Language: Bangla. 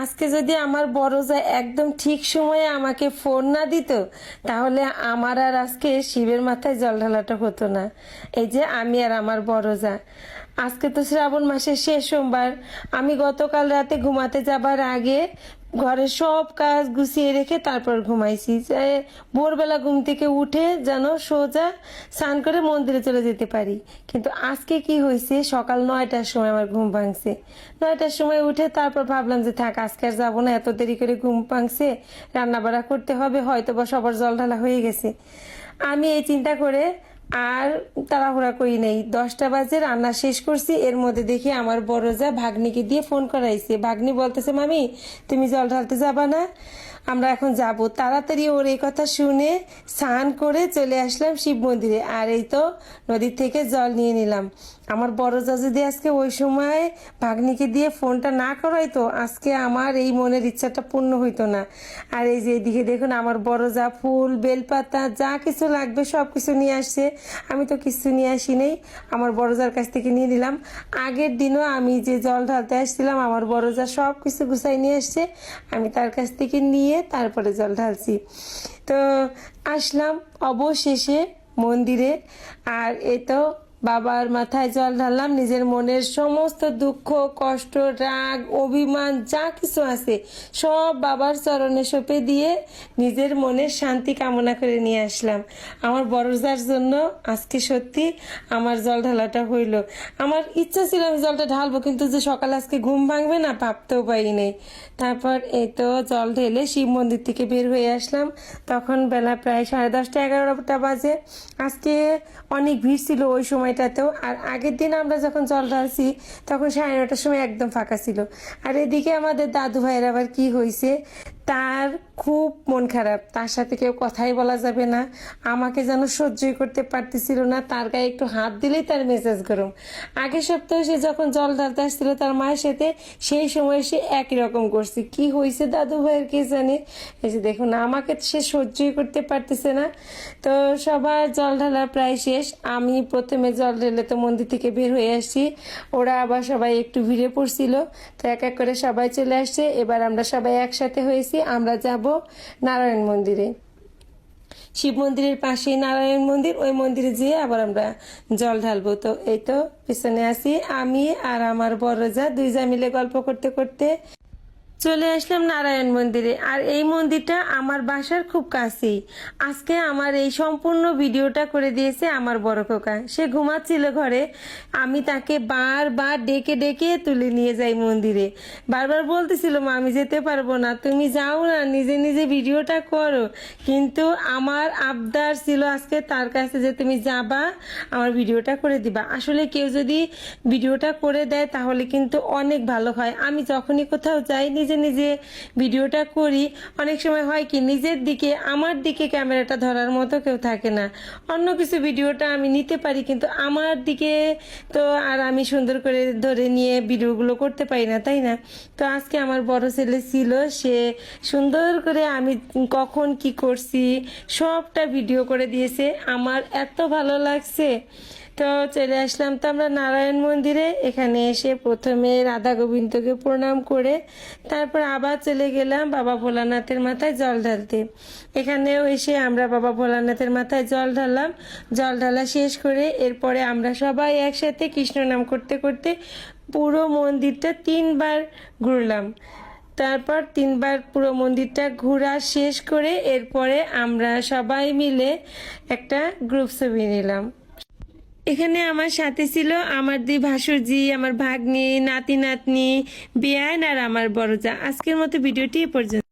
আজকে যদি আমার বড় যা একদম ঠিক সময়ে আমাকে ফোন না দিত, তাহলে আমার আর আজকে শিবের মাথায় জল ঢালাটা হতো না। এই যে আমি আর আমার বড় যা, আজকে তো শ্রাবণ মাসের শেষ সোমবার। আমি গতকাল রাতে ঘুমাতে যাবার আগে ঘরের সব কাজ গুছিয়ে রেখে তারপর ঘুমাইছি, যে ভোরবেলা ঘুম থেকে উঠে যেন সোজা স্নান করে মন্দিরে চলে যেতে পারি। কিন্তু আজকে কি হয়েছে, সকাল 9টার সময় আমার ঘুম ভাঙছে। 9টার সময় উঠে তারপর ভাবলাম যে থাক, আজকে আর যাবো না, এত দেরি করে ঘুম ভাঙছে, রান্না বাড়া করতে হবে, হয়তো বা সবার জল ঢালা হয়ে গেছে। আমি এই চিন্তা করে আর তাড়াহুড়া করি নেই। 10টা বাজে রান্না শেষ করছি, এর মধ্যে দেখি আমার বড় যা ভাগ্নিকে দিয়ে ফোন করাইছে। ভাগ্নি বলতেছে, মামি তুমি জল ঢালতে যাবা না? আমরা এখন যাব। তাড়াতাড়ি ওর এই কথা শুনে স্নান করে চলে আসলাম শিব মন্দিরে। আর এই তো নদীর থেকে জল নিয়ে নিলাম। আমার বড় যা যদি আজকে ওই সময় ভাগ্নিকে দিয়ে ফোনটা না করাইতো, আজকে আমার এই মনের ইচ্ছাটা পূর্ণ হইতো না। আর এই যে এদিকে দেখুন, আমার বড় যা ফুল বেলপাতা যা কিছু লাগবে সব কিছু নিয়ে আসছে। আমি তো কিছু নিয়ে আসি নেই, আমার বড় যার কাছ থেকে নিয়ে নিলাম। আগের দিনও আমি যে জল ঢালতে আসছিলাম, আমার বড় যা সব কিছু গুছাই নিয়ে আসছে, আমি তার কাছ থেকে নিয়ে তারপরে জল ঢালছি। তো আসলাম অবশেষে মন্দিরে। আর এই তো বাবার মাথায় জল ঢাললাম, নিজের মনের সমস্ত দুঃখ কষ্ট রাগ অভিমান যা কিছু আছে সব বাবার চরণে সঁপে দিয়ে নিজের মনের শান্তি কামনা করে নিয়ে আসলাম। আমার বড়জার জন্য আজকে সত্যি আমার জল ঢালাটা হইল। আমার ইচ্ছা ছিল আমি জলটা ঢালবো, কিন্তু যে সকালে আজকে ঘুম ভাঙবে না ভাবতেও পারি নেই। তারপর এই তো জল ঢেলে শিব মন্দির থেকে বের হয়ে আসলাম। তখন বেলা প্রায় 10:30 11টা বাজে। আজকে অনেক ভিড় ছিল ওই সময়টাতেও। আর আগের দিন আমরা যখন জল ঢালছি তখন 9:30টার সময় একদম ফাঁকা ছিল। আর এদিকে আমাদের দাদু ভাইয়ের আবার কি হয়েছে, তার খুব মন খারাপ, তার সাথে কেউ কথাই বলা যাবে না। আমাকে যেন সহ্যই করতে পারতেছিল না, তার গায়ে একটু হাত দিলেই তার মেজাজ গরম। আগের সপ্তাহে সে যখন জল ঢালতে আসছিল তার মায়ের সাথে, সেই সময় সে একই রকম করছে। কি হয়েছে দাদু ভাইয়ের কে জানে। এই যে দেখুন, আমাকে সে সহ্যই করতে পারতেছে না। তো সবার জল ঢালা প্রায় শেষ। আমি প্রথমে জল ঢেলে তো মন্দির থেকে বের হয়ে আসছি, ওরা আবার সবাই একটু ভিড়ে পড়ছিল। তো এক এক করে সবাই চলে আসছে। এবার আমরা সবাই একসাথে হয়েছি, আমরা যাব নারায়ণ মন্দিরে। শিব মন্দিরের পাশেই নারায়ণ মন্দির, ওই মন্দিরে যেয়ে আবার আমরা জল ঢালবো। তো এই তো পিছনে আছি আমি আর আমার বড় যা, দুই যা মিলে গল্প করতে করতে চলে আসলাম নারায়ণ মন্দিরে। আর এই মন্দিরটা আমার বাসার খুব কাছেই। আজকে আমার এই সম্পূর্ণ ভিডিওটা করে দিয়েছে আমার বড় খোকা। সে ঘুমাচ্ছিল ঘরে, আমি তাকে বারবার ডেকে ডেকে তুলে নিয়ে যাই মন্দিরে। বারবার বলতেছিল, মা আমি যেতে পারবো না, তুমি যাও না, নিজে নিজে ভিডিওটা করো। কিন্তু আমার আবদার ছিল আজকে তার কাছে যে তুমি যাবা, আমার ভিডিওটা করে দিবা। আসলে কেউ যদি ভিডিওটা করে দেয় তাহলে কিন্তু অনেক ভালো হয়। আমি যখনই কোথাও যাই নিজে নিজে ভিডিওটা করি, অনেক সময় হয় কি নিজের দিকে আমার দিকে ক্যামেরাটা ধরার মতো কেউ থাকে না। অন্য কিছু ভিডিওটা আমি নিতে পারি, কিন্তু আমার দিকে তো আর আমি সুন্দর করে ধরে নিয়ে ভিডিওগুলো করতে পারি না, তাই না? তো আজকে আমার বড় ছেলে ছিল, সে সুন্দর করে আমি কখন কি করছি সবটা ভিডিও করে দিয়েছে। আমার এত ভালো লাগছে। তো চলে আসলাম তো আমরা নারায়ণ মন্দিরে। এখানে এসে প্রথমে রাধা গোবিন্দকে প্রণাম করে তারপর আবার চলে গেলাম বাবা ভোলানাথের মাথায় জল ঢালতে। এখানেও এসে আমরা বাবা ভোলানাথের মাথায় জল ঢাললাম। জল ঢালা শেষ করে এরপরে আমরা সবাই একসাথে কৃষ্ণ নাম করতে করতে পুরো মন্দিরটা 3বার ঘুরলাম। তারপর 3বার পুরো মন্দিরটা ঘোরা শেষ করে এরপরে আমরা সবাই মিলে একটা গ্রুপ ছবি নিলাম। এখানে আমার সাথে ছিল আমার দুই ভাসুরজি, আমার ভাগ্নি, নাতি নাতনি, বেয়ান আর আমার বড় যা। আজকের মতো ভিডিওটি এ পর্যন্ত।